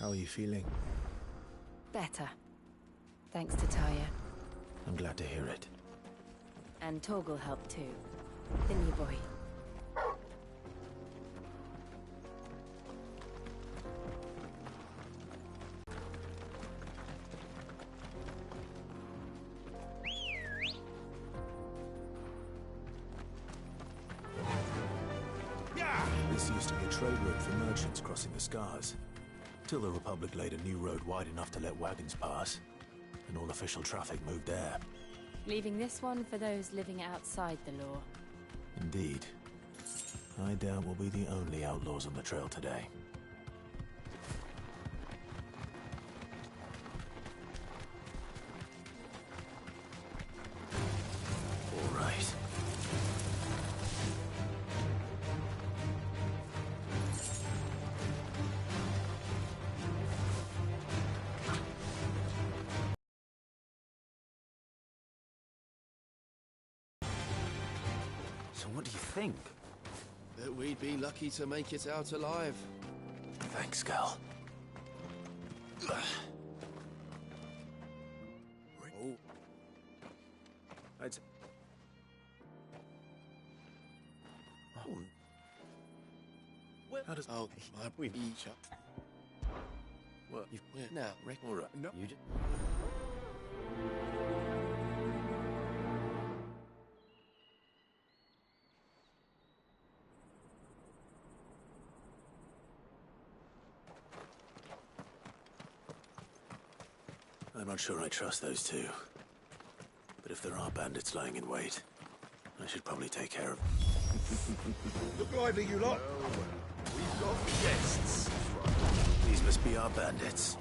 How are you feeling? Better. Thanks to Taya. I'm glad to hear it. And Torgal helped too. Didn't you, boy? This used to be a trade route for merchants crossing the Scars. Till the Republic laid a new road wide enough to let wagons pass. And all official traffic moved there. Leaving this one for those living outside the law. Indeed. I doubt we'll be the only outlaws on the trail today. All right. So what do you think? That we'd be lucky to make it out alive. Thanks, Gal. Oh. How does... Oh, we each up. Well, you've now, Rick. All right. No. You just... I'm not sure I trust those two. But if there are bandits lying in wait, I should probably take care of them. Look lively, you lot. We've got guests. These must be our bandits.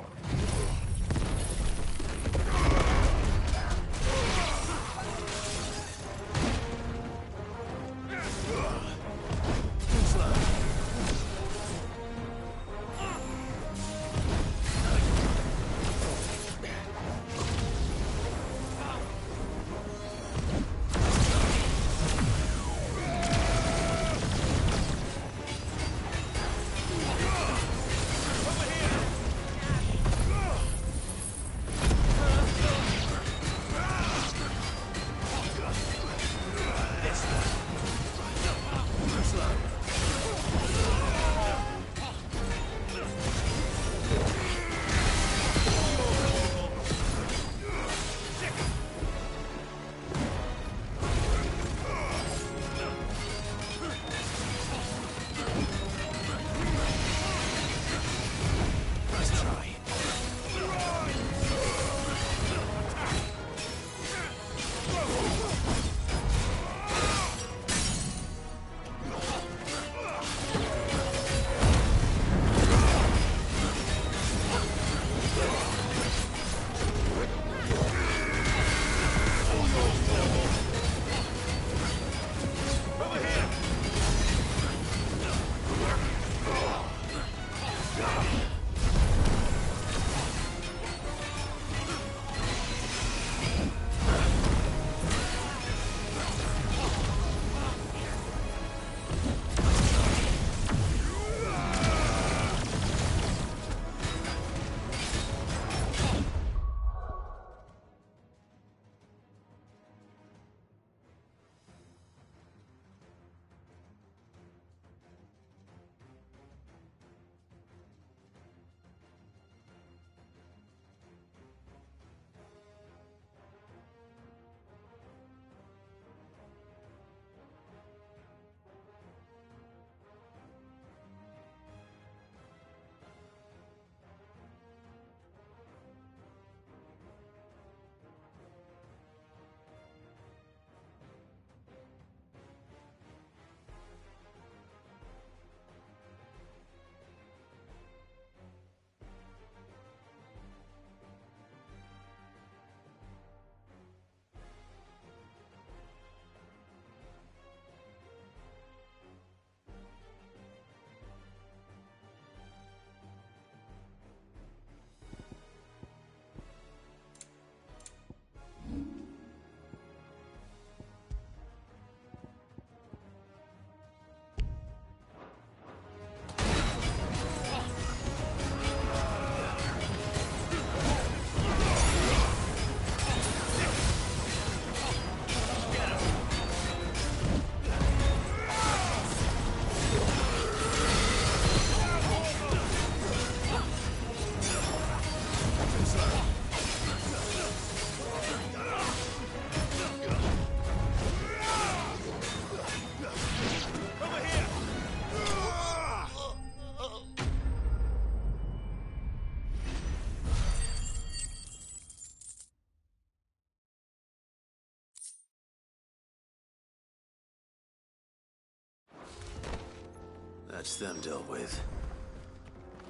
That's them dealt with.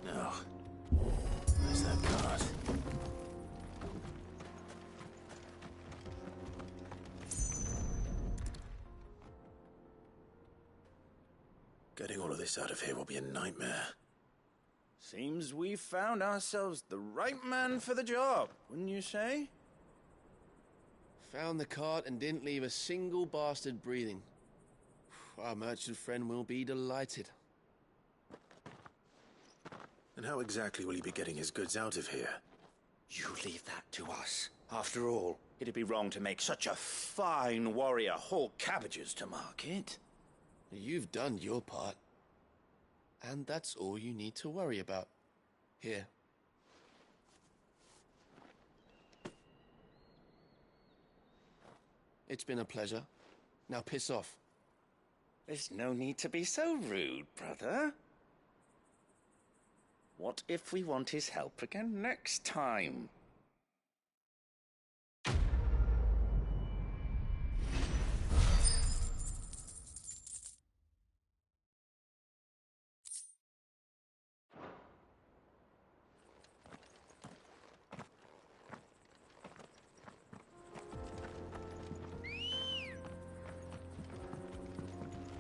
Now, where's that cart? Getting all of this out of here will be a nightmare. Seems we've found ourselves the right man for the job, wouldn't you say? Found the cart and didn't leave a single bastard breathing. Our merchant friend will be delighted. And how exactly will he be getting his goods out of here? You leave that to us. After all, it'd be wrong to make such a fine warrior haul cabbages to market. You've done your part. And that's all you need to worry about. Here. It's been a pleasure. Now piss off. There's no need to be so rude, brother. What if we want his help again next time?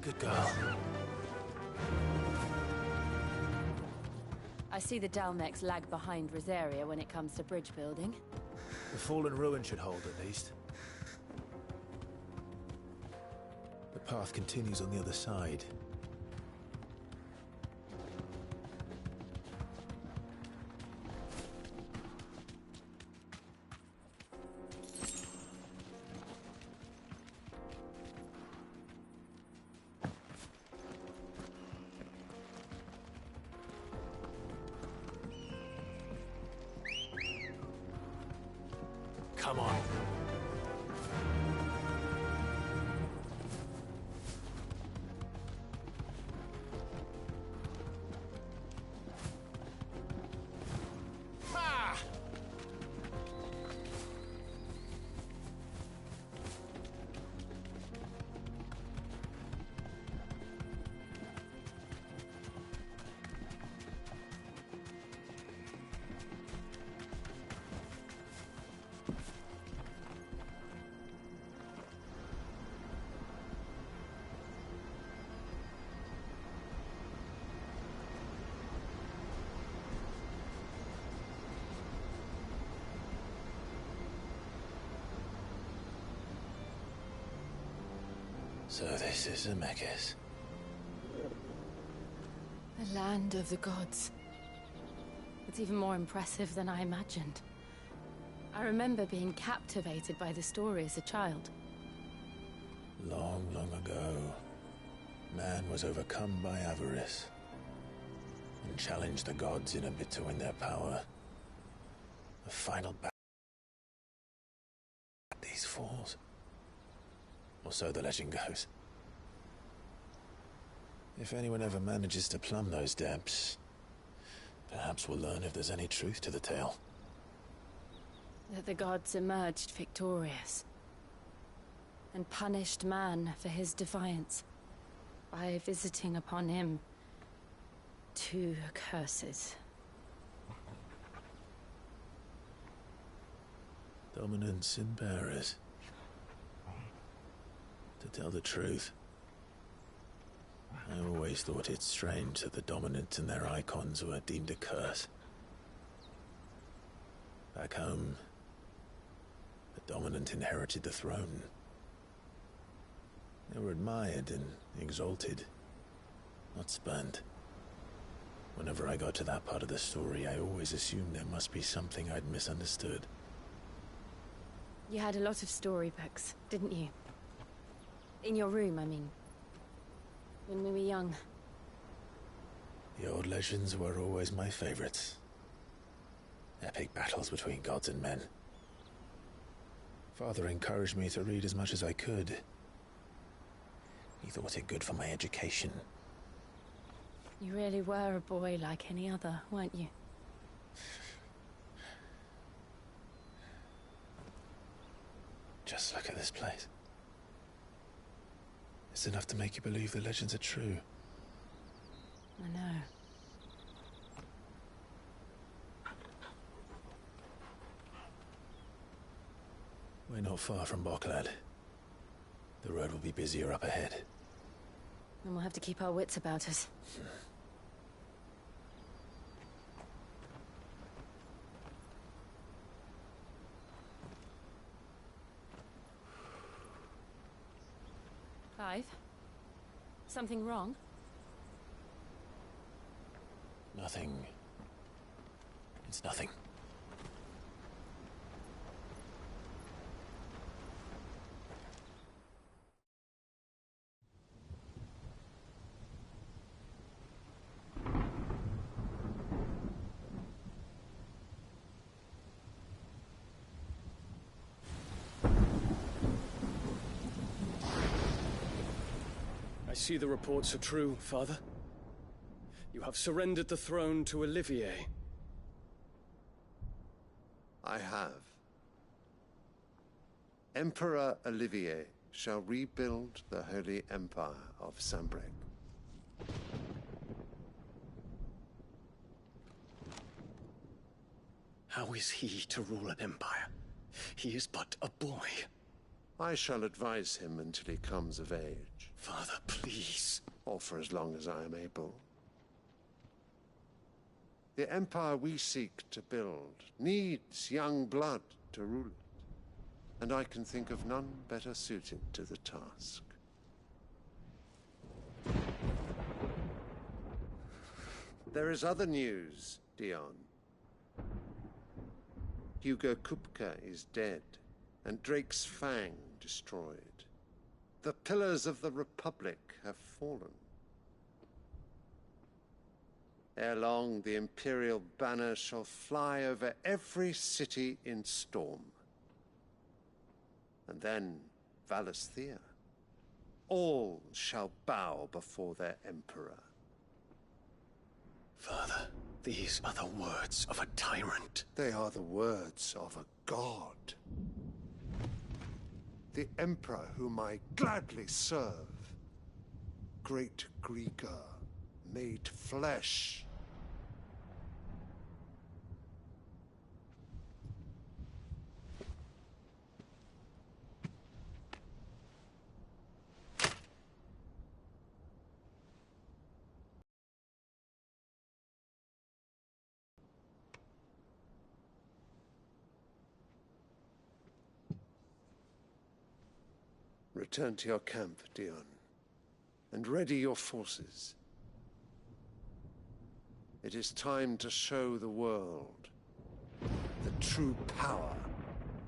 Good girl. I see the Dalmex lag behind Rosaria when it comes to bridge building. The fallen ruin should hold, at least. The path continues on the other side. Come on. Ha! So this is Zemeckis. The land of the gods. It's even more impressive than I imagined. I remember being captivated by the story as a child. Long, long ago, man was overcome by avarice and challenged the gods in a bid to win their power. The final battle. These falls. Or so the legend goes. If anyone ever manages to plumb those depths, perhaps we'll learn if there's any truth to the tale. That the gods emerged victorious and punished man for his defiance by visiting upon him 2 curses. Dominance in bearers. To tell the truth, I always thought it strange that the dominant and their icons were deemed a curse. Back home, the dominant inherited the throne. They were admired and exalted, not spurned. Whenever I got to that part of the story, I always assumed there must be something I'd misunderstood. You had a lot of storybooks, didn't you? In your room, I mean. When we were young. The old legends were always my favorites. Epic battles between gods and men. Father encouraged me to read as much as I could. He thought it good for my education. You really were a boy like any other, weren't you? Just look at this place. It's enough to make you believe the legends are true. I know. We're not far from Boklad. The road will be busier up ahead. And we'll have to keep our wits about us. Clive? Something wrong? Nothing. It's nothing. I see the reports are true, Father. You have surrendered the throne to Olivier. I have. Emperor Olivier shall rebuild the Holy Empire of Sanbreque. How is he to rule an empire? He is but a boy. I shall advise him until he comes of age. Father, please. Or for as long as I am able. The empire we seek to build needs young blood to rule it, and I can think of none better suited to the task. There is other news, Dion. Hugo Kupka is dead, and Drake's Fang destroyed. The pillars of the Republic have fallen. Ere long, the Imperial banner shall fly over every city in Storm. And then, Valisthea. All shall bow before their Emperor. Father, these are the words of a tyrant. They are the words of a god. The Emperor whom I gladly serve. Great Greeker, made flesh. Return to your camp, Dion, and ready your forces. It is time to show the world the true power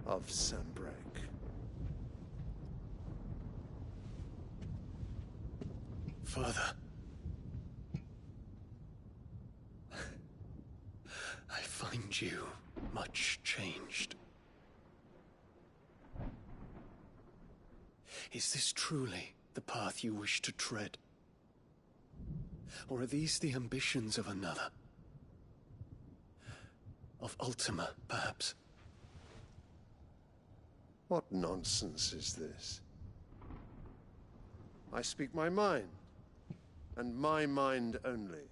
of Sanbreque. Father. I find you much changed. Is this truly the path you wish to tread? Or are these the ambitions of another? Of Ultima, perhaps? What nonsense is this? I speak my mind, and my mind only.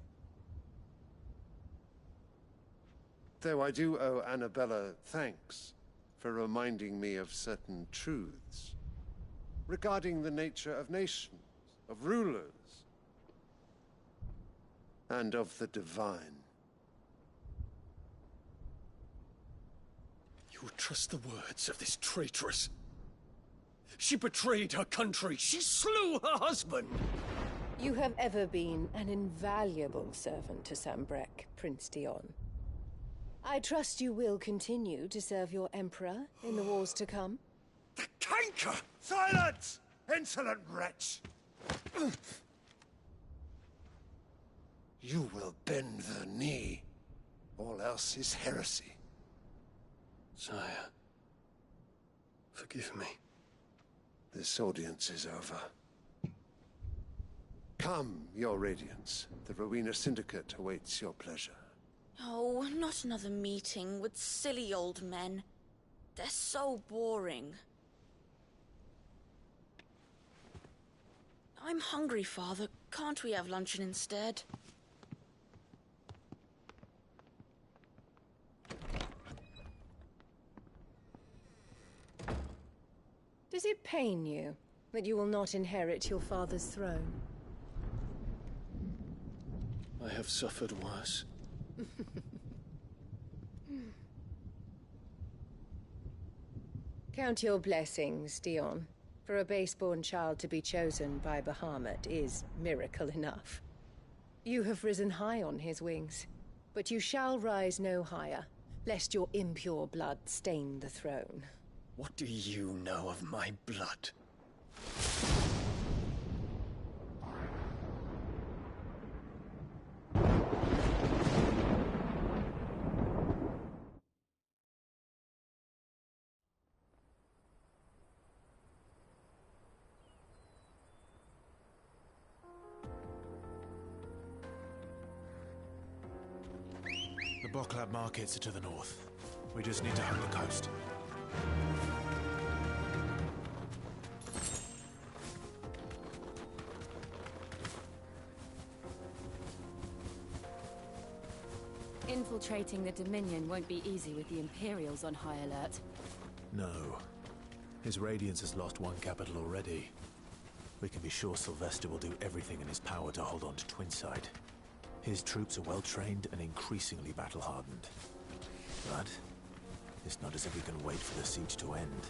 Though I do owe Annabella thanks for reminding me of certain truths regarding the nature of nations, of rulers, and of the divine. You would trust the words of this traitress? She betrayed her country. She slew her husband. You have ever been an invaluable servant to Sanbreque, Prince Dion. I trust you will continue to serve your Emperor in the wars to come. The canker! Silence! Insolent wretch! You will bend the knee. All else is heresy. Sire, forgive me. This audience is over. Come, your Radiance. The Rowena Syndicate awaits your pleasure. Oh, not another meeting with silly old men. They're so boring. I'm hungry, Father. Can't we have luncheon instead? Does it pain you that you will not inherit your father's throne? I have suffered worse. Count your blessings, Dion. For a base-born child to be chosen by Bahamut is miracle enough. You have risen high on his wings, but you shall rise no higher, lest your impure blood stain the throne. What do you know of my blood? The Boklab markets are to the north. We just need to hug the coast. Infiltrating the Dominion won't be easy with the Imperials on high alert. No. His Radiance has lost one capital already. We can be sure Sylvester will do everything in his power to hold on to Twinside. His troops are well-trained and increasingly battle-hardened. But it's not as if we can wait for the siege to end.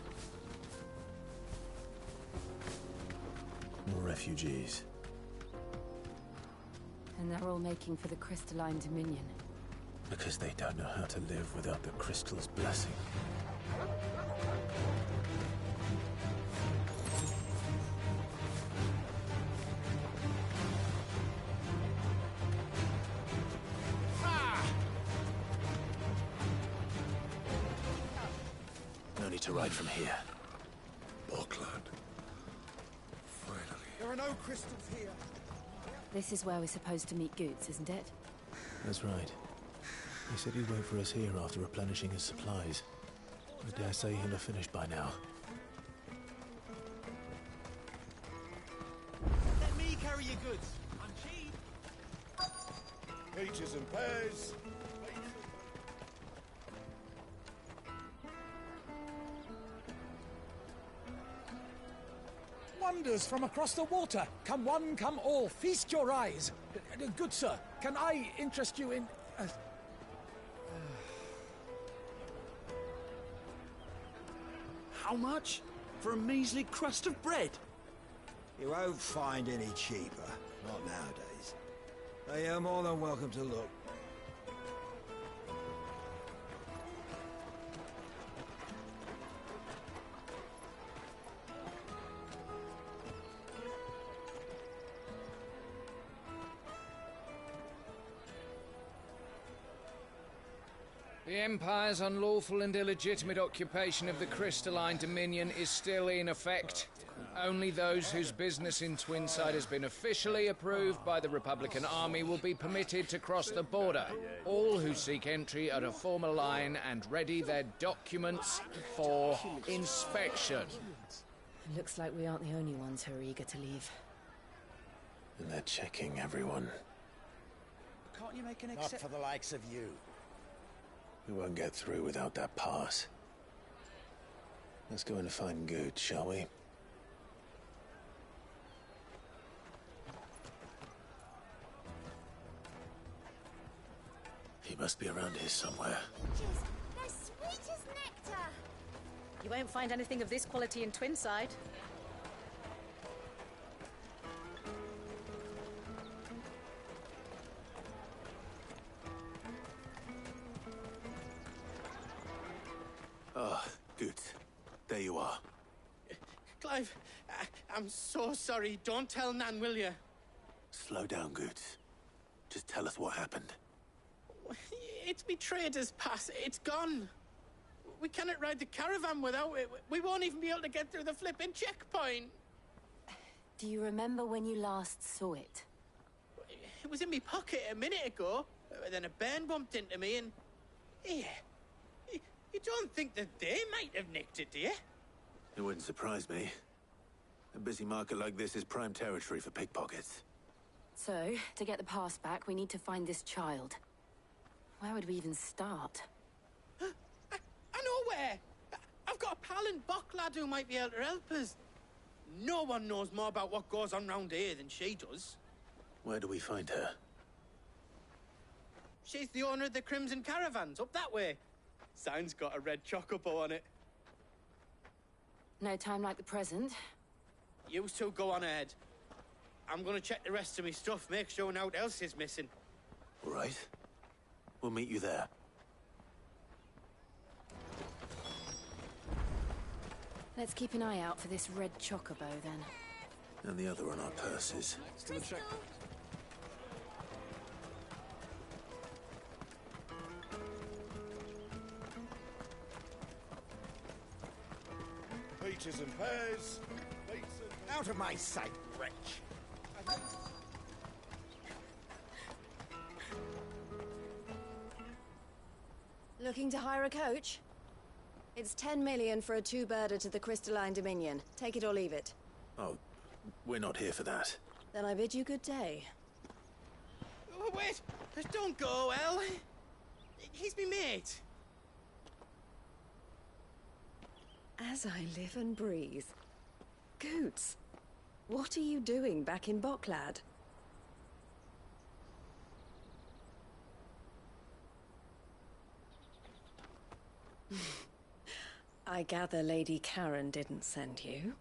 More refugees. And they're all making for the Crystalline Dominion. Because they don't know how to live without the Crystal's blessing. No need to ride from here. Boklad. Finally. There are no crystals here. This is where we're supposed to meet Goots, isn't it? That's right. He said he'd wait for us here after replenishing his supplies. I dare say he'll have finished by now. Let me carry your goods. I'm cheap. Peaches and pears. Wonders from across the water. Come one, come all. Feast your eyes. Good sir, can I interest you in... How much? For a measly crust of bread? You won't find any cheaper. Not nowadays. They are more than welcome to look. The Empire's unlawful and illegitimate occupation of the Crystalline Dominion is still in effect. Only those whose business in Twinside has been officially approved by the Republican Army will be permitted to cross the border. All who seek entry are to form a line and ready their documents for inspection. It looks like we aren't the only ones who are eager to leave. And they're checking everyone. Can't you make an Not for the likes of you. We won't get through without that pass. Let's go and find Good, shall we? He must be around here somewhere. They're sweet as nectar. You won't find anything of this quality in Twinside. Ah, good. There you are. Clive, I'm so sorry. Don't tell Nan, will you? Slow down, Goods. Just tell us what happened. It's me trader's pass. It's gone. We cannot ride the caravan without it. We won't even be able to get through the flipping checkpoint. Do you remember when you last saw it? It was in my pocket a minute ago. Then a bairn bumped into me and... Yeah. You don't think that they might have nicked it, do you? It wouldn't surprise me. A busy market like this is prime territory for pickpockets. So, to get the pass back, we need to find this child. Where would we even start? I know where. I've I've got a pal in Bock, lad, who might be able to help us. No one knows more about what goes on round here than she does. Where do we find her? She's the owner of the Crimson Caravans, up that way. Sign's got a red chocobo on it. No time like the present. You two go on ahead. I'm gonna check the rest of my stuff, make sure naught else is missing. All right. We'll meet you there. Let's keep an eye out for this red chocobo, then. And the other on our purses. Still check. Peaches and pears. Out of my sight, wretch. Looking to hire a coach? It's 10 million for a two-birder to the Crystalline Dominion. Take it or leave it. Oh, we're not here for that. Then I bid you good day. Oh, wait! Don't go, El. He's me mate. As I live and breathe. Goots, what are you doing back in Bock, lad? I gather Lady Karen didn't send you.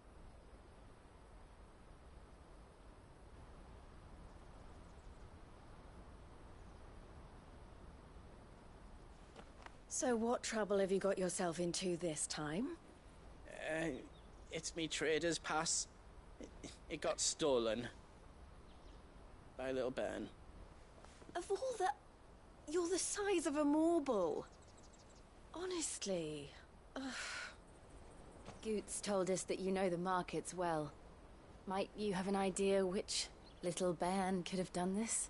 So what trouble have you got yourself into this time? It's me trader's pass. It got stolen. By a little bairn. Of all the... You're the size of a marble. Honestly. Ugh. Goots told us that you know the markets well. Might you have an idea which little bairn could have done this?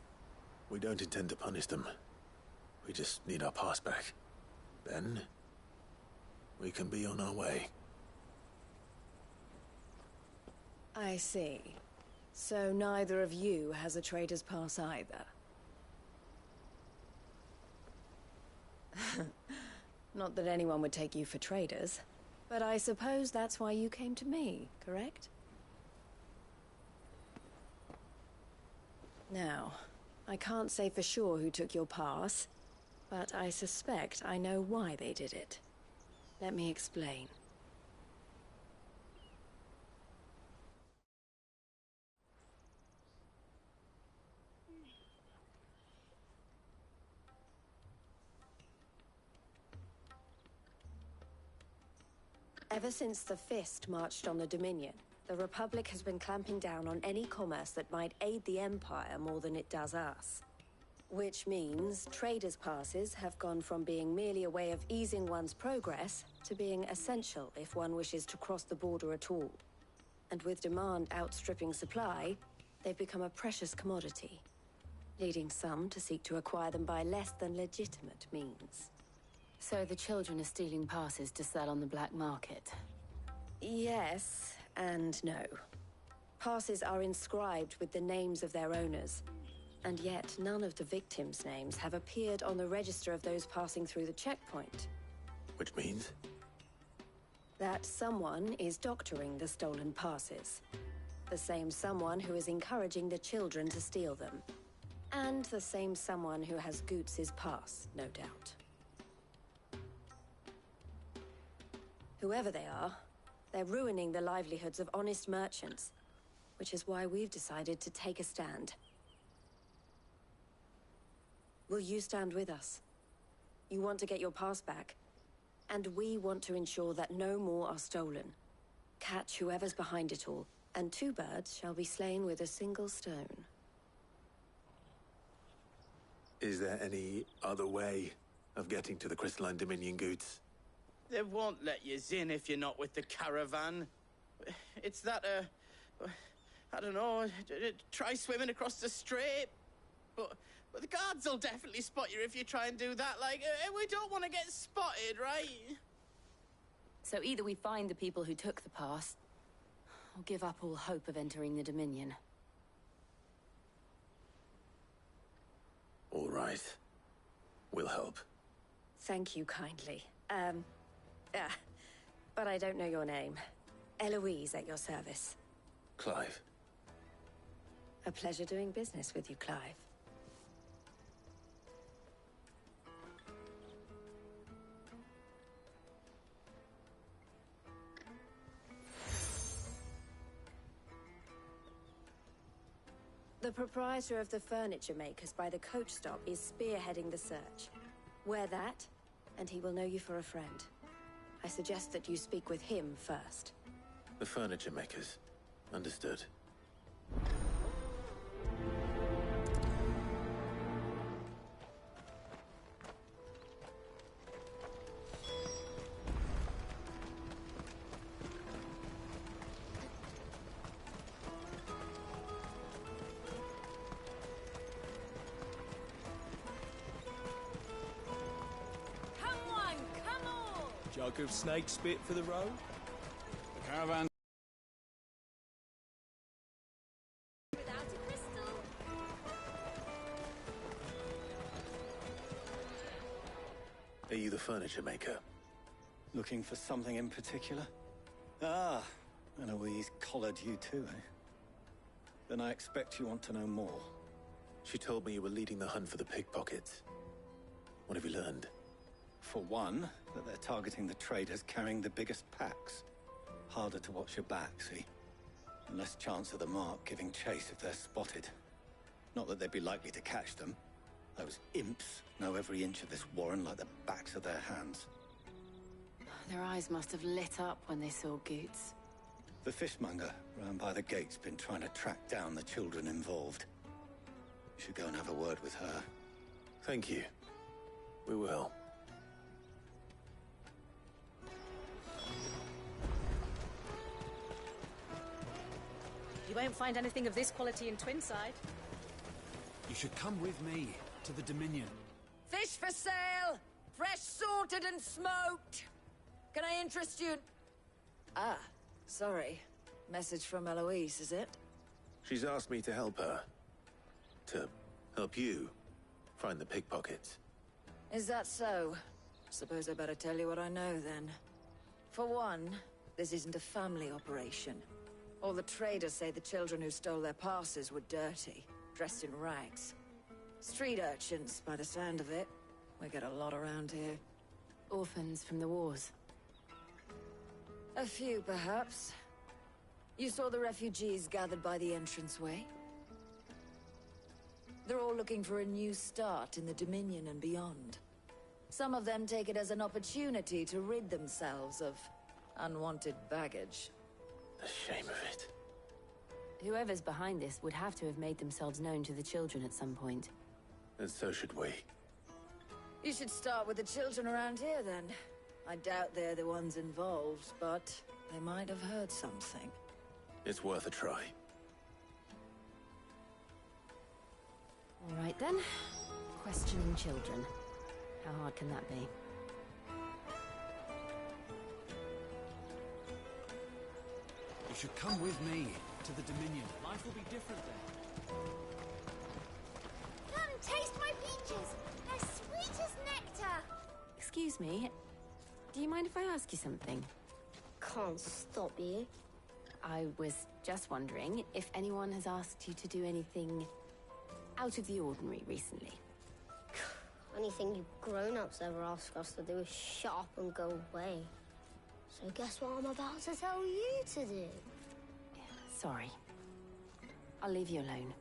We don't intend to punish them. We just need our pass back. Then, we can be on our way. I see. So neither of you has a trader's pass either. Not that anyone would take you for traders, but I suppose that's why you came to me, correct? Now, I can't say for sure who took your pass, but I suspect I know why they did it. Let me explain. Ever since the Fist marched on the Dominion, the Republic has been clamping down on any commerce that might aid the Empire more than it does us. Which means traders' passes have gone from being merely a way of easing one's progress to being essential if one wishes to cross the border at all. And with demand outstripping supply, they've become a precious commodity, leading some to seek to acquire them by less than legitimate means. So the children are stealing passes to sell on the black market? Yes, and no. Passes are inscribed with the names of their owners, and yet none of the victims' names have appeared on the register of those passing through the checkpoint. Which means? That someone is doctoring the stolen passes. The same someone who is encouraging the children to steal them. And the same someone who has Goots' pass, no doubt. Whoever they are, they're ruining the livelihoods of honest merchants, which is why we've decided to take a stand. Will you stand with us? You want to get your pass back, and we want to ensure that no more are stolen. Catch whoever's behind it all, and two birds shall be slain with a single stone. Is there any other way of getting to the Crystalline Dominion, Goots? They won't let you in if you're not with the caravan. It's that, I don't know, try swimming across the strait. But the guards will definitely spot you if you try and do that. Like, we don't want to get spotted, right? So either we find the people who took the pass, or give up all hope of entering the Dominion. All right. We'll help. Thank you kindly. But I don't know your name. Eloise at your service. Clive. A pleasure doing business with you, Clive. The proprietor of the furniture makers by the coach stop is spearheading the search. Wear that, and he will know you for a friend. I suggest that you speak with him first. The furniture makers. Understood. Jug of snake spit for the road? The caravan. Without a crystal. Are you the furniture maker? Looking for something in particular? Ah, Eloise collared you too, eh? Then I expect you want to know more. She told me you were leading the hunt for the pickpockets. What have you learned? For one, that they're targeting the traders carrying the biggest packs. Harder to watch your back, see? And less chance of the mark giving chase if they're spotted. Not that they'd be likely to catch them. Those imps know every inch of this warren like the backs of their hands. Their eyes must have lit up when they saw Goots. The fishmonger round by the gate's been trying to track down the children involved. You should go and have a word with her. Thank you. We will. You won't find anything of this quality in Twinside. You should come with me to the Dominion. Fish for sale! Fresh sorted and smoked! Can I interest you in... Ah, sorry. Message from Eloise, is it? She's asked me to help her. To help you find the pickpockets. Is that so? Suppose I better tell you what I know, then. For one, this isn't a family operation. All the traders say the children who stole their passes were dirty, dressed in rags. Street urchins, by the sound of it. We get a lot around here. Orphans from the wars. A few, perhaps. You saw the refugees gathered by the entranceway? They're all looking for a new start in the Dominion and beyond. Some of them take it as an opportunity to rid themselves of unwanted baggage. The shame of it. Whoever's behind this would have to have made themselves known to the children at some point. And so should we. You should start with the children around here, then. I doubt they're the ones involved, but they might have heard something. It's worth a try. All right, then. Questioning children. How hard can that be? You should come with me to the Dominion. Life will be different then. Come, taste my peaches. They're sweet as nectar. Excuse me. Do you mind if I ask you something? Can't stop you. I was just wondering if anyone has asked you to do anything out of the ordinary recently. Anything you grown-ups ever ask us to do is shut up and go away. So guess what I'm about to tell you to do? Sorry. I'll leave you alone.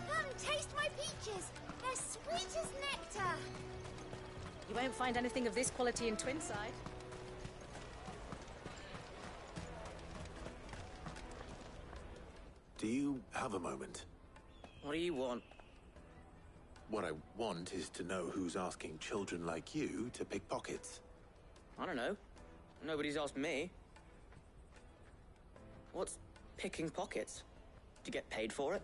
Come, taste my peaches. They're sweet as nectar. You won't find anything of this quality in Twinside. Do you have a moment? What do you want? What I want is to know who's asking children like you to pick pockets. I don't know. Nobody's asked me. What's picking pockets? Do you get paid for it?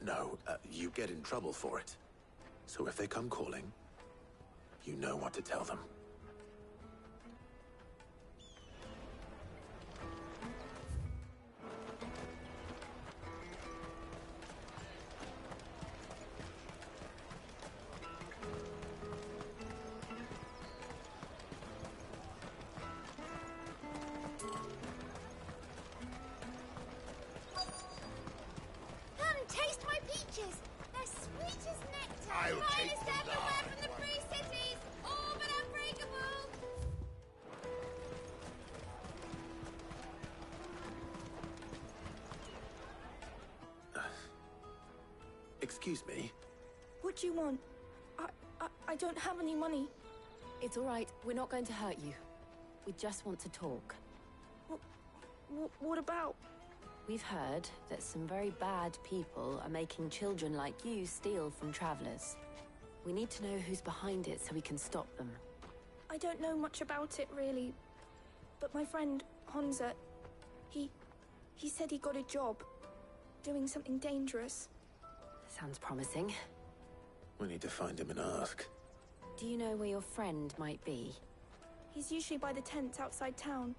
No, you get in trouble for it. So if they come calling, you know what to tell them. I'll take the lie. From the free cities, all but unbreakable! Excuse me? What do you want? I don't have any money. It's all right. We're not going to hurt you. We just want to talk. What about? We've heard that some very bad people are making children like you steal from travelers. We need to know who's behind it so we can stop them. I don't know much about it, really. But my friend, Honza, he said he got a job. Doing something dangerous. Sounds promising. We need to find him and ask. Do you know where your friend might be? He's usually by the tents outside town.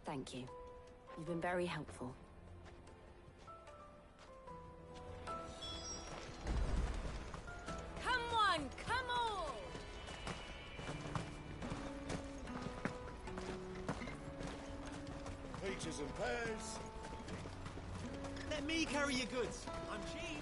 Thank you. You've been very helpful. Come on, come all! Peaches and pears. Let me carry your goods. I'm cheap.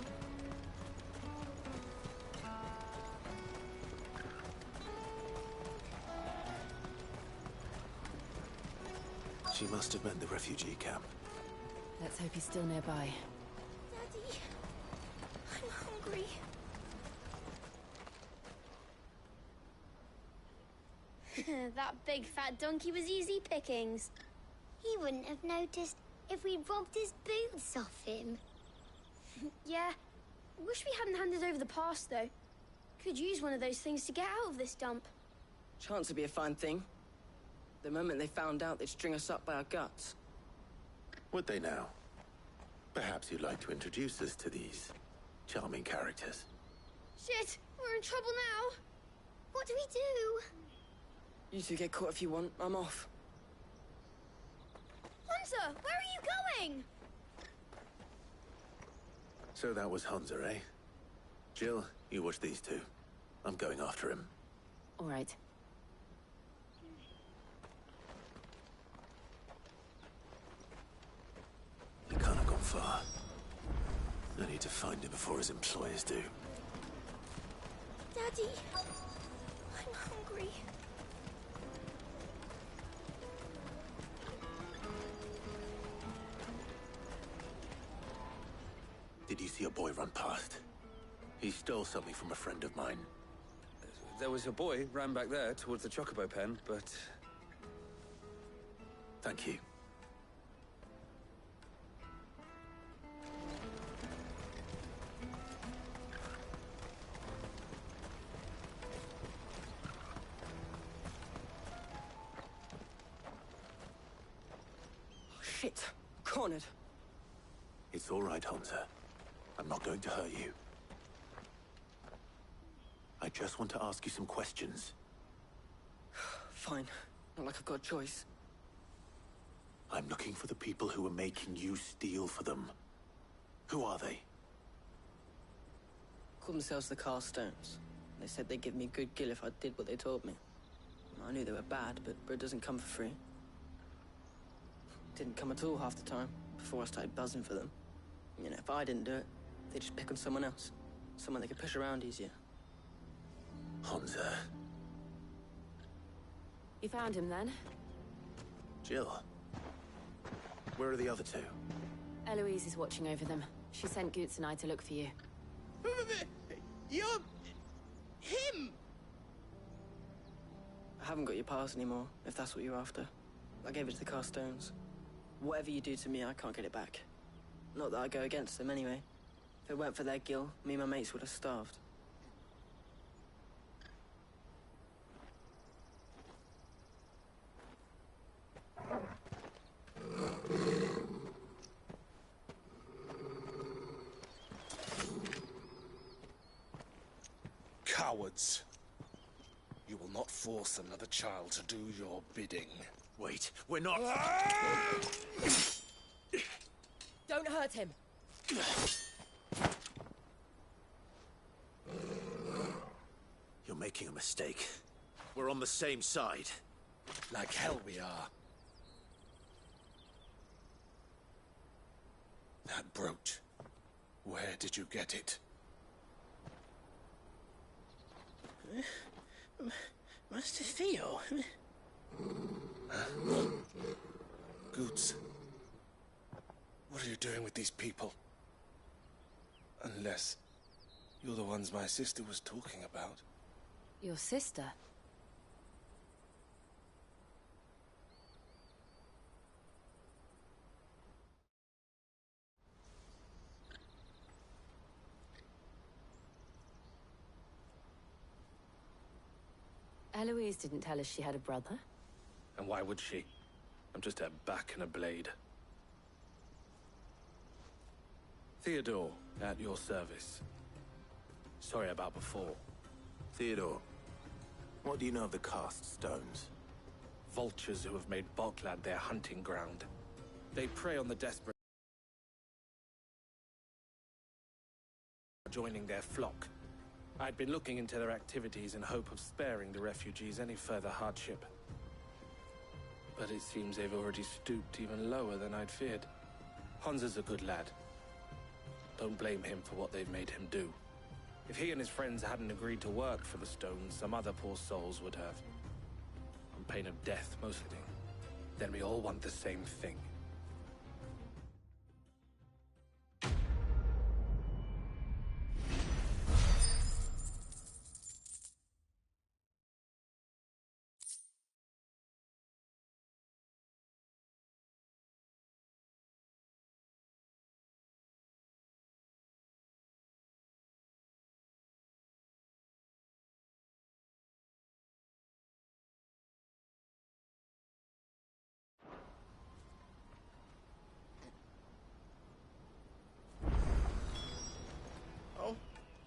She must have meant the refugee camp. Let's hope he's still nearby. Daddy, I'm hungry. That big fat donkey was easy pickings. He wouldn't have noticed if we'd robbed his boots off him. Yeah. Wish we hadn't handed over the pass, though. Could use one of those things to get out of this dump. Chance would be a fine thing. The moment they found out, they'd string us up by our guts. Would they now? Perhaps you'd like to introduce us to these charming characters. Shit, we're in trouble now. What do we do? You two get caught if you want. I'm off. Hunter, where are you going? So that was Hunter, eh? Jill, you watch these two. I'm going after him. All right. He can't have gone far. I need to find him before his employers do. Daddy, I'm hungry. Did you see a boy run past? He stole something from a friend of mine. There was a boy ran back there towards the chocobo pen, but... Thank you. Shit. Cornered. It's all right, Hunter. I'm not going to hurt you. I just want to ask you some questions. Fine. Not like I've got a choice. I'm looking for the people who are making you steal for them. Who are they? Called themselves the Carstones. They said they'd give me a good gill if I did what they told me. I knew they were bad, but bread doesn't come for free. Didn't come at all half the time, before I started buzzing for them. You know, if I didn't do it, they'd just pick on someone else. Someone they could push around easier. Hunter. You found him then? Jill. Where are the other two? Eloise is watching over them. She sent Goots and I to look for you. You're... him! I haven't got your pass anymore, if that's what you're after. I gave it to the Carstones. Whatever you do to me, I can't get it back. Not that I go against them, anyway. If it weren't for their gill, me and my mates would have starved. Cowards. You will not force another child to do your bidding. Wait, we're not... Don't hurt him. You're making a mistake. We're on the same side. Like hell we are. That brooch. Where did you get it? Master Theo? Goots. What are you doing with these people? Unless you're the ones my sister was talking about. Your sister? Eloise didn't tell us she had a brother. And why would she? I'm just her back and a blade. Theodore, at your service. Sorry about before. Theodore, what do you know of the cast stones? Vultures who have made Boklad their hunting ground. They prey on the desperate, joining their flock. I'd been looking into their activities in hope of sparing the refugees any further hardship. But it seems they've already stooped even lower than I'd feared. Hansa's a good lad. Don't blame him for what they've made him do. If he and his friends hadn't agreed to work for the stones, some other poor souls would have. On pain of death, mostly. Then we all want the same thing.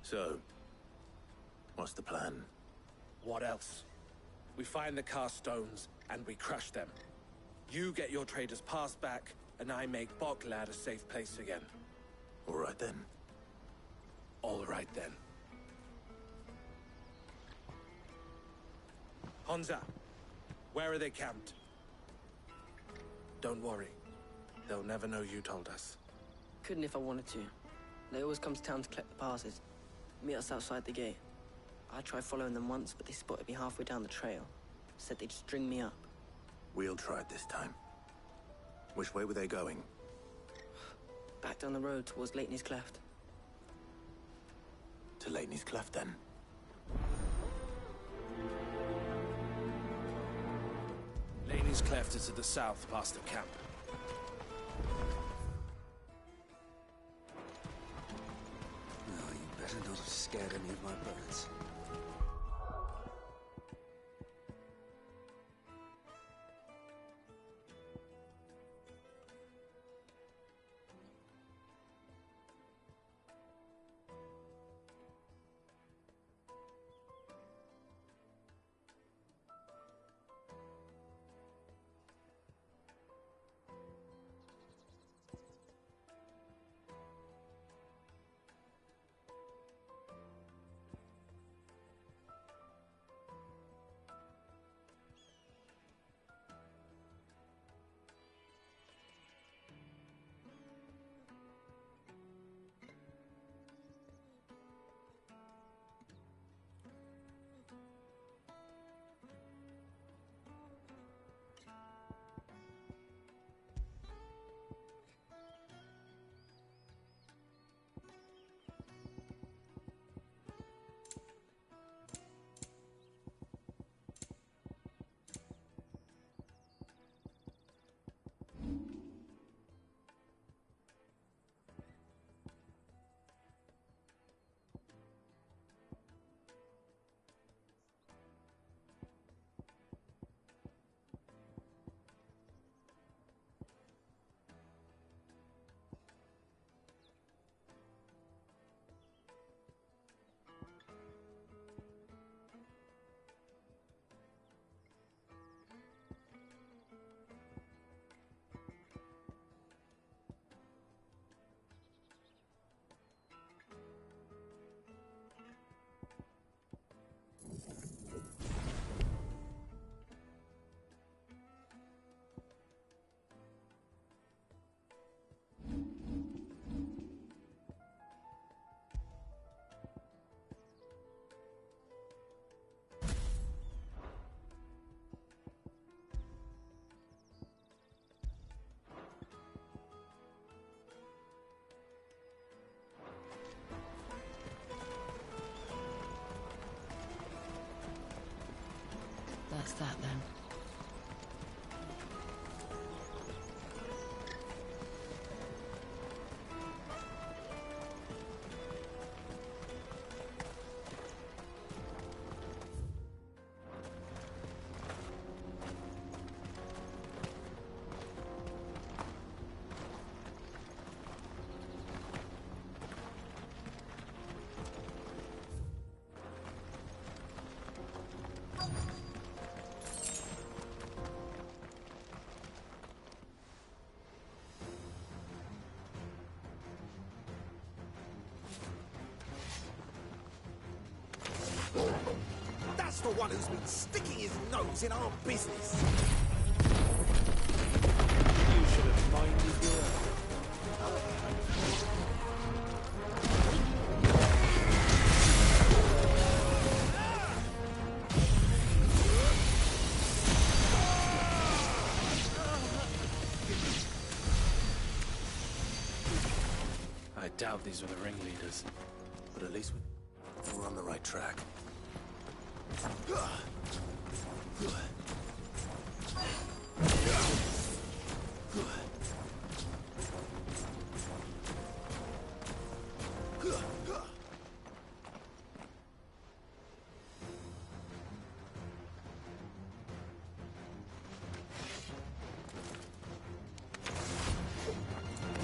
So, what's the plan? What else? We find the cast stones, and we crush them. You get your trader's pass back, and I make Boklad a safe place again. All right then. All right then. Hansa, where are they camped? Don't worry. They'll never know you told us. Couldn't if I wanted to. They always come to town to collect the passes. Meet us outside the gate. I tried following them once, but they spotted me halfway down the trail. Said they'd string me up. We'll try it this time. Which way were they going? Back down the road towards Leighton's Cleft. To Leighton's Cleft, then? Leighton's Cleft is to the south, past the camp. No, you better not have scared any of my bullets. What's that then? That's the one who's been sticking his nose in our business. You should have minded your I doubt these were the ringleaders. But at least we're on the right track.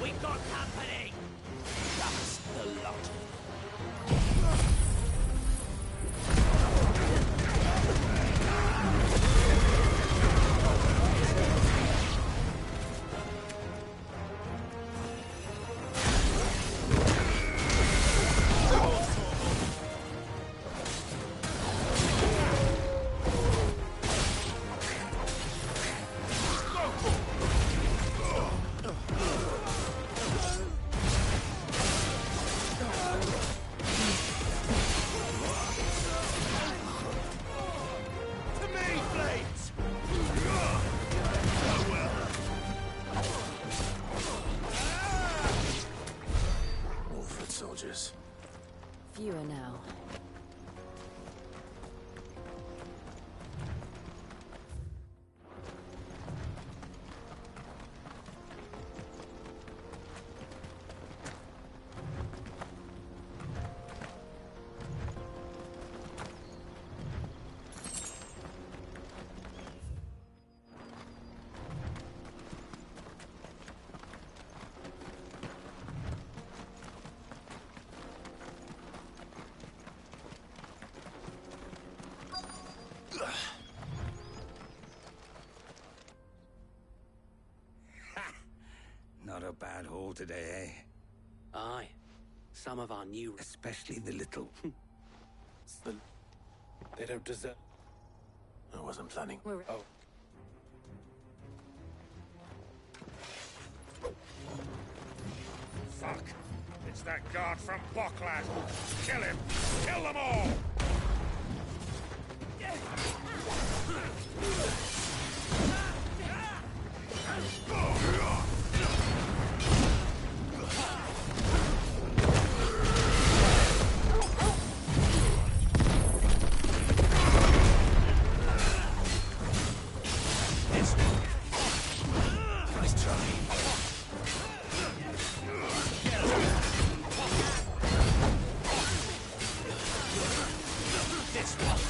We got company! That's the lot. Soldiers. Fewer now. Not a bad haul today, eh? Aye. Some of our new... Especially the little. But they don't deserve... I wasn't planning. Oh. Fuck! It's that guard from Bockland! Kill him! Kill them all! Nice try. This one.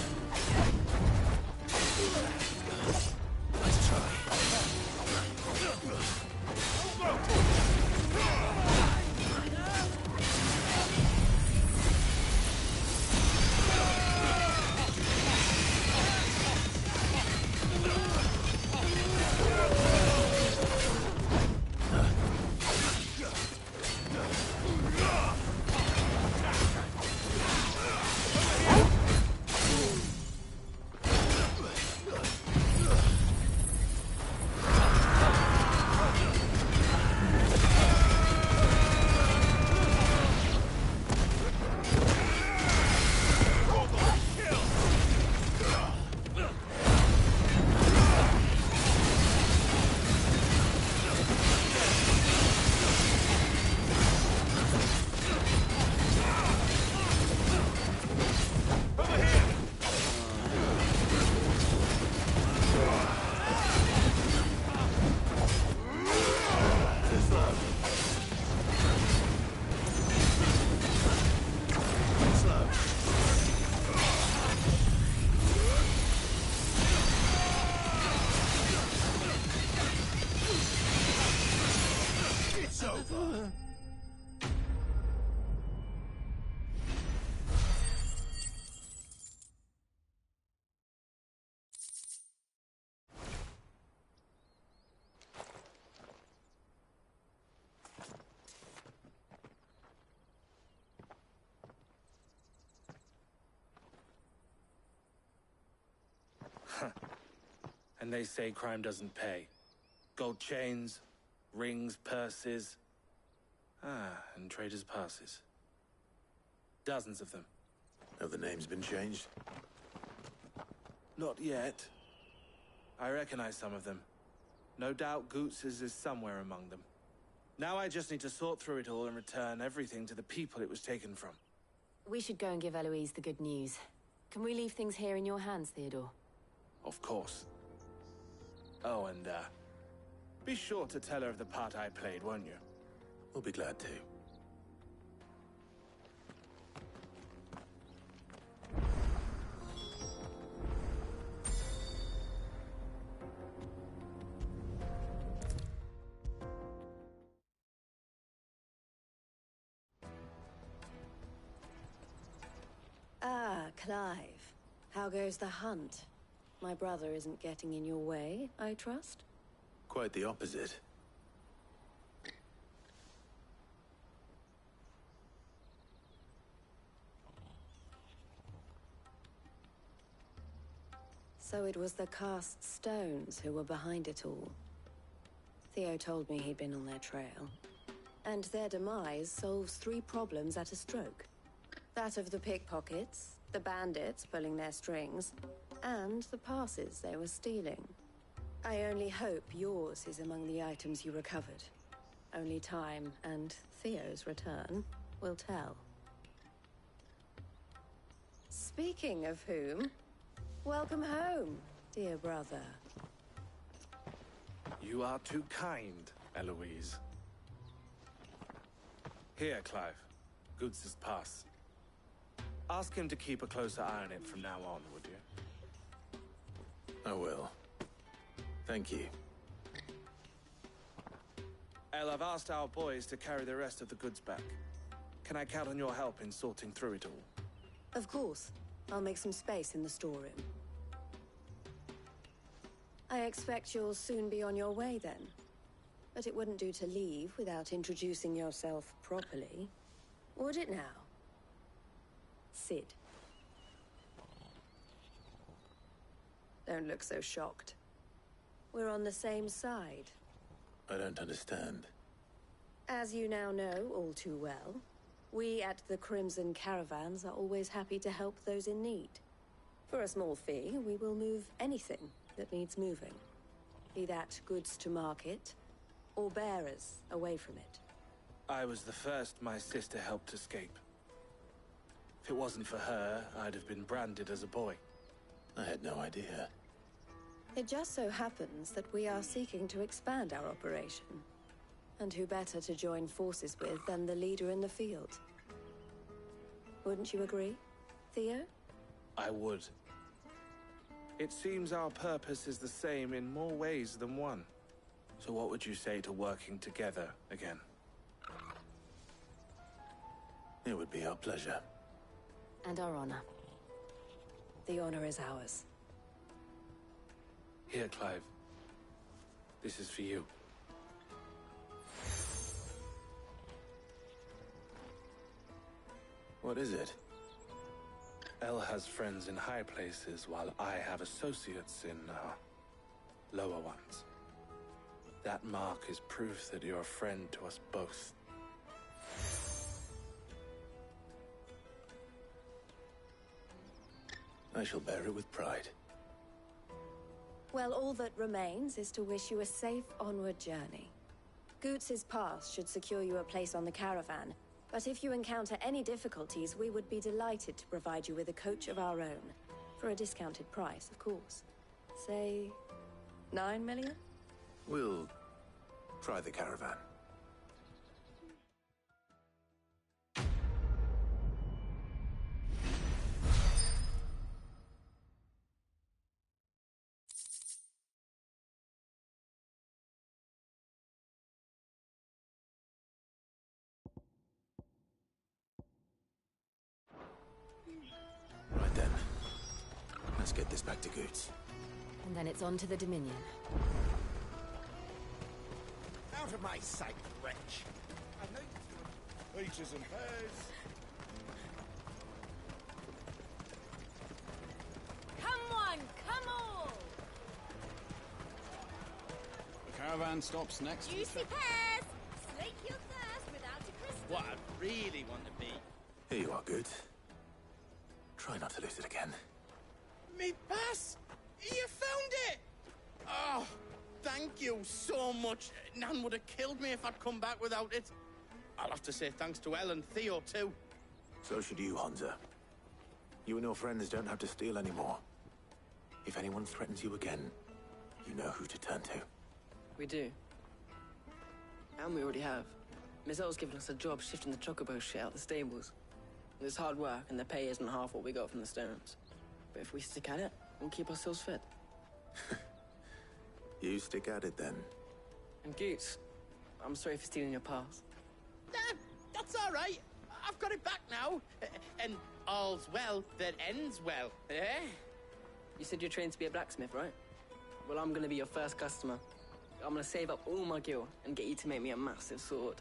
And they say crime doesn't pay. Gold chains, rings, purses. And traders' passes. Dozens of them. Have the names been changed? Not yet. I recognize some of them. No doubt Goots's is somewhere among them. Now I just need to sort through it all and return everything to the people it was taken from. We should go and give Eloise the good news. Can we leave things here in your hands, Theodore? Of course. Oh, and, be sure to tell her of the part I played, won't you? We'll be glad to. Ah, Clive. How goes the hunt? My brother isn't getting in your way, I trust? Quite the opposite. So it was the cast stones who were behind it all. Theo told me he'd been on their trail. And their demise solves 3 problems at a stroke. That of the pickpockets, the bandits pulling their strings, and the passes they were stealing. I only hope yours is among the items you recovered. Only time and Theo's return will tell. Speaking of whom, welcome home, dear brother. You are too kind, Eloise. Here, Clive. Goods' pass. Ask him to keep a closer eye on it from now on, would you? I will. Thank you. El, I've asked our boys to carry the rest of the goods back. Can I count on your help in sorting through it all? Of course. I'll make some space in the storeroom. I expect you'll soon be on your way then. But it wouldn't do to leave without introducing yourself properly. Would it now? Sid. Don't look so shocked. We're on the same side. I don't understand. As you now know all too well, we at the Crimson Caravans are always happy to help those in need. For a small fee, we will move anything that needs moving. Be that goods to market, or bearers away from it. I was the first my sister helped escape. If it wasn't for her, I'd have been branded as a boy. I had no idea. It just so happens that we are seeking to expand our operation. And who better to join forces with than the leader in the field? Wouldn't you agree, Theo? I would. It seems our purpose is the same in more ways than one. So what would you say to working together again? It would be our pleasure. And our honor. The honor is ours. Here, Clive. This is for you. What is it? El has friends in high places, while I have associates in, lower ones. That mark is proof that you're a friend to us both. I shall bear it with pride. Well, all that remains is to wish you a safe onward journey. Goots's pass should secure you a place on the caravan, but if you encounter any difficulties, we would be delighted to provide you with a coach of our own. For a discounted price, of course. Say, 9 million? We'll try the caravan. Right then. Let's get this back to Goots. And then it's on to the Dominion. Out of my sight, wretch! I know you... Peaches and pears! Come one, come all! caravan stops next. Juicy pears! Slake your thirst without a crystal. What I really want to be. Here you are, good. Try not to lose it again. Me pass! You found it! Oh, thank you so much. Nan would have killed me if I'd come back without it. I'll have to say thanks to Elle and Theo, too. So should you, Hansa. You and your friends don't have to steal anymore. If anyone threatens you again, you know who to turn to. We do. And we already have. Miss L's given us a job shifting the chocobo shit out the stables. It's hard work, and the pay isn't half what we got from the stones. But if we stick at it, we'll keep ourselves fit. You stick at it, then. And Goots, I'm sorry for stealing your pass. Nah, that's all right. I've got it back now. And all's well that ends well, eh? You said you're trained to be a blacksmith, right? Well, I'm gonna be your first customer. I'm gonna save up all my gil and get you to make me a massive sword.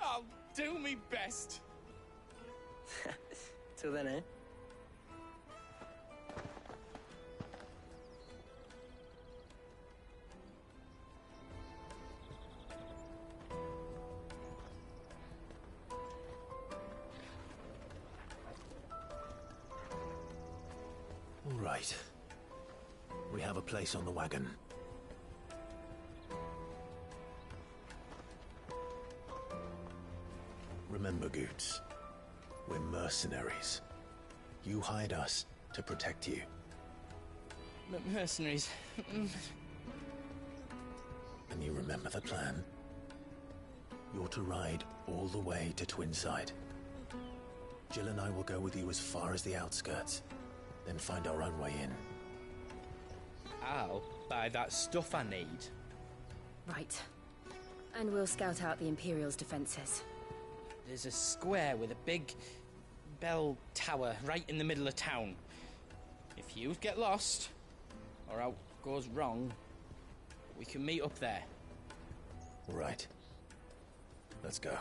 I'll do me best. Till then, eh? All right. We have a place on the wagon. Remember, Goots, we're mercenaries. You hired us to protect you. Mercenaries. And you remember the plan? You're to ride all the way to Twinside. Jill and I will go with you as far as the outskirts, then find our own way in. I'll buy that stuff I need. Right. And we'll scout out the Imperial's defenses. There's a square with a big bell tower right in the middle of town. If you get lost, or out goes wrong, we can meet up there. Right. Let's go.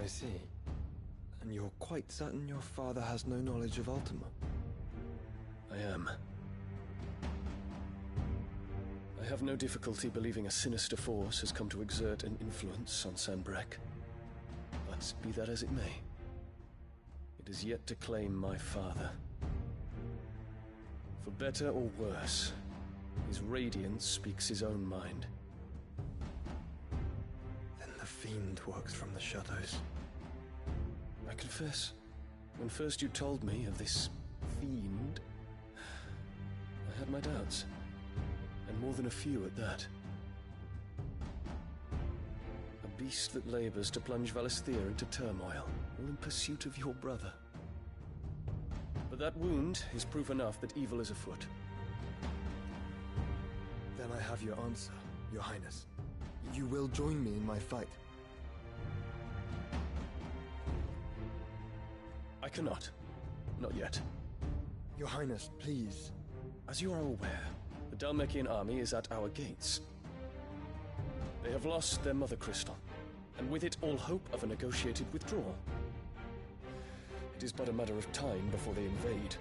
I see. And you're quite certain your father has no knowledge of Ultima? I am. I have no difficulty believing a sinister force has come to exert an influence on Sanbreque. But be that as it may, it is yet to claim my father. For better or worse, his radiance speaks his own mind. Then the fiend works from the shadows. I confess, when first you told me of this fiend, I had my doubts. And more than a few at that. A beast that labors to plunge Valisthea into turmoil, all in pursuit of your brother. But that wound is proof enough that evil is afoot. Then I have your answer, Your Highness. You will join me in my fight. I cannot. Not yet. Your Highness, please. As you are aware, the Dhalmekian army is at our gates. They have lost their mother crystal, and with it all hope of a negotiated withdrawal. It is but a matter of time before they invade.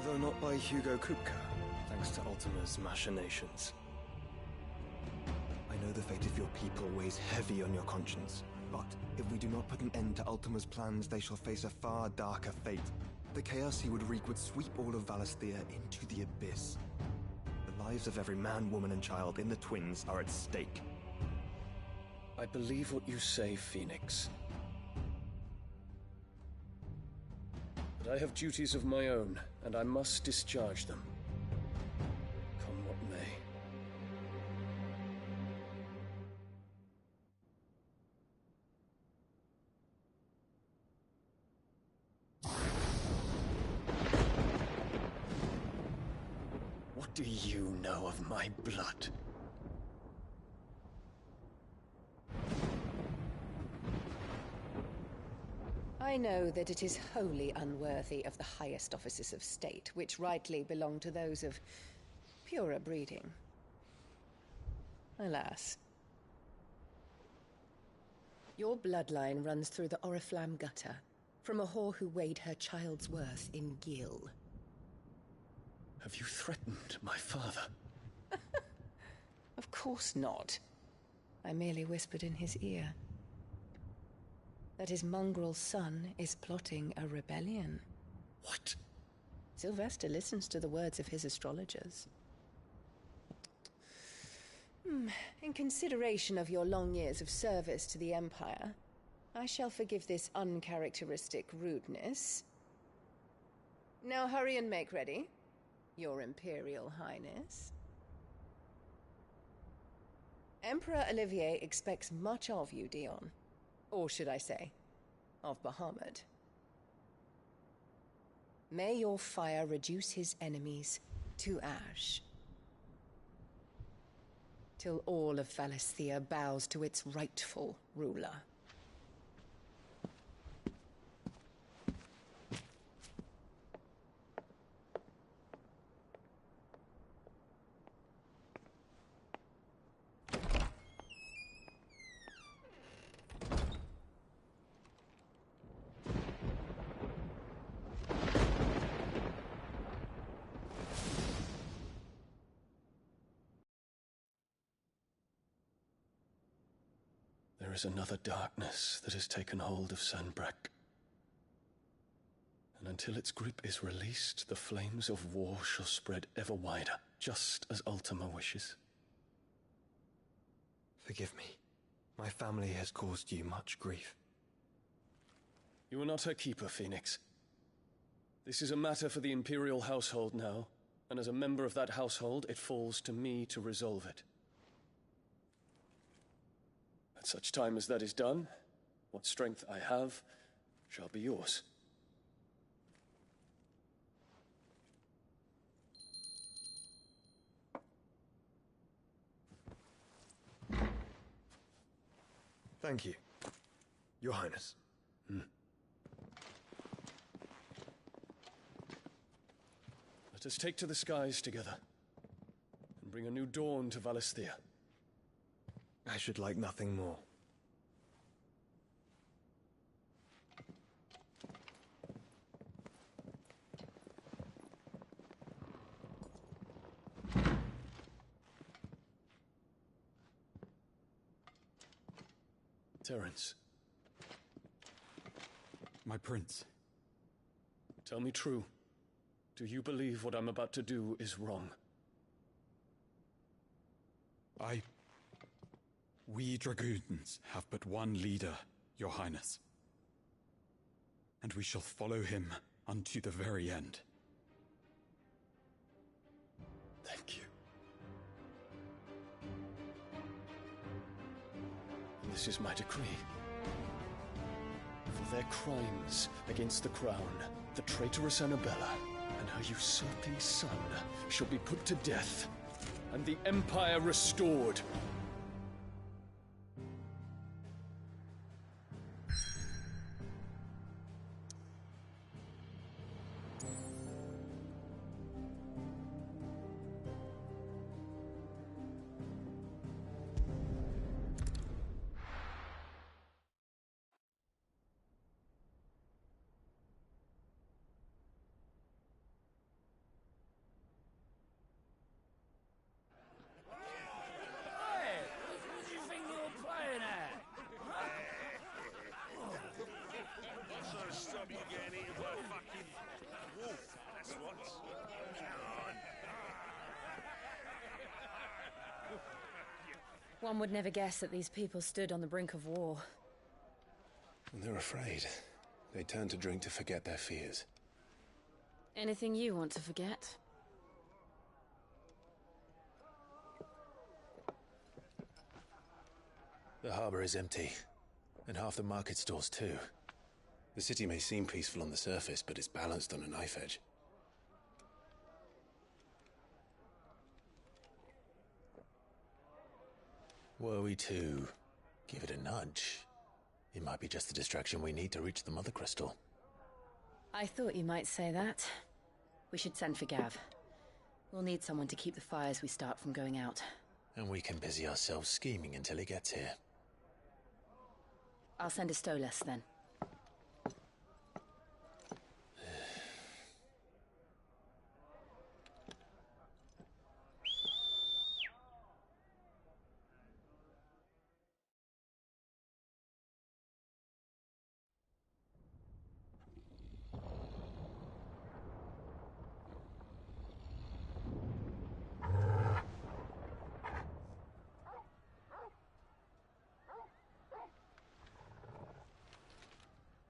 Though not by Hugo Kupka, thanks to Ultima's machinations. I know the fate of your people weighs heavy on your conscience, but if we do not put an end to Ultima's plans, they shall face a far darker fate. The chaos he would wreak would sweep all of Valisthea into the abyss. The lives of every man, woman, and child in the Twins are at stake. I believe what you say, Phoenix. But I have duties of my own, and I must discharge them. Come what may. do you know of my blood? I know that it is wholly unworthy of the highest offices of state, which rightly belong to those of purer breeding. Alas. Your bloodline runs through the Oriflamme gutter, from a whore who weighed her child's worth in gil. Have you threatened my father? Of course not. I merely whispered in his ear that his mongrel son is plotting a rebellion. What? Sylvester listens to the words of his astrologers. In consideration of your long years of service to the Empire, I shall forgive this uncharacteristic rudeness. Now hurry and make ready, Your Imperial Highness. Emperor Olivier expects much of you, Dion. Or should I say, of Bahamut. May your fire reduce his enemies to ash, till all of Valisthea bows to its rightful ruler. There is another darkness that has taken hold of Sanbreque. And until its grip is released, the flames of war shall spread ever wider, just as Ultima wishes. Forgive me. My family has caused you much grief. You are not her keeper, Phoenix. This is a matter for the Imperial household now, and as a member of that household, it falls to me to resolve it. At such time as that is done, what strength I have shall be yours. Thank you, Your Highness. Let us take to the skies together, and bring a new dawn to Valisthea. I should like nothing more. Terence. My prince. Tell me true. Do you believe what I'm about to do is wrong? We dragoons have but one leader, Your Highness. And we shall follow him unto the very end. Thank you. And this is my decree. For their crimes against the crown, the traitorous Annabella and her usurping son shall be put to death, and the Empire restored. One would never guess that these people stood on the brink of war. And they're afraid. They turn to drink to forget their fears. Anything you want to forget? The harbor is empty, and half the market stalls too. The city may seem peaceful on the surface, but it's balanced on a knife edge. Were we to give it a nudge, it might be just the distraction we need to reach the Mother Crystal. I thought you might say that. We should send for Gav. We'll need someone to keep the fires we start from going out. And we can busy ourselves scheming until he gets here. I'll send a Stolas then.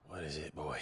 What is it, boy?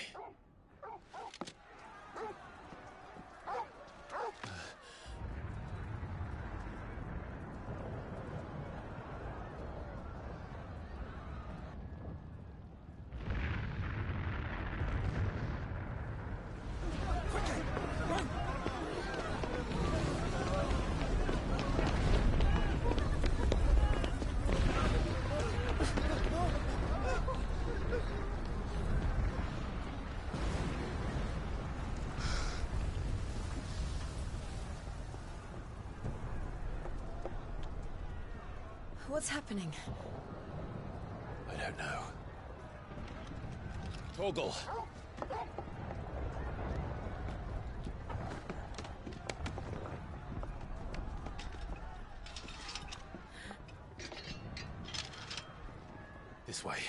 What's happening? I don't know. Torgal! This way.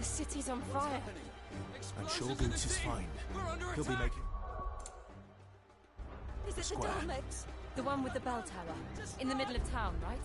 The city's on fire. I'm sure Boots is fine. He'll be making... Is it Square. the Dalmex? The one with the bell tower. In the middle of town, right?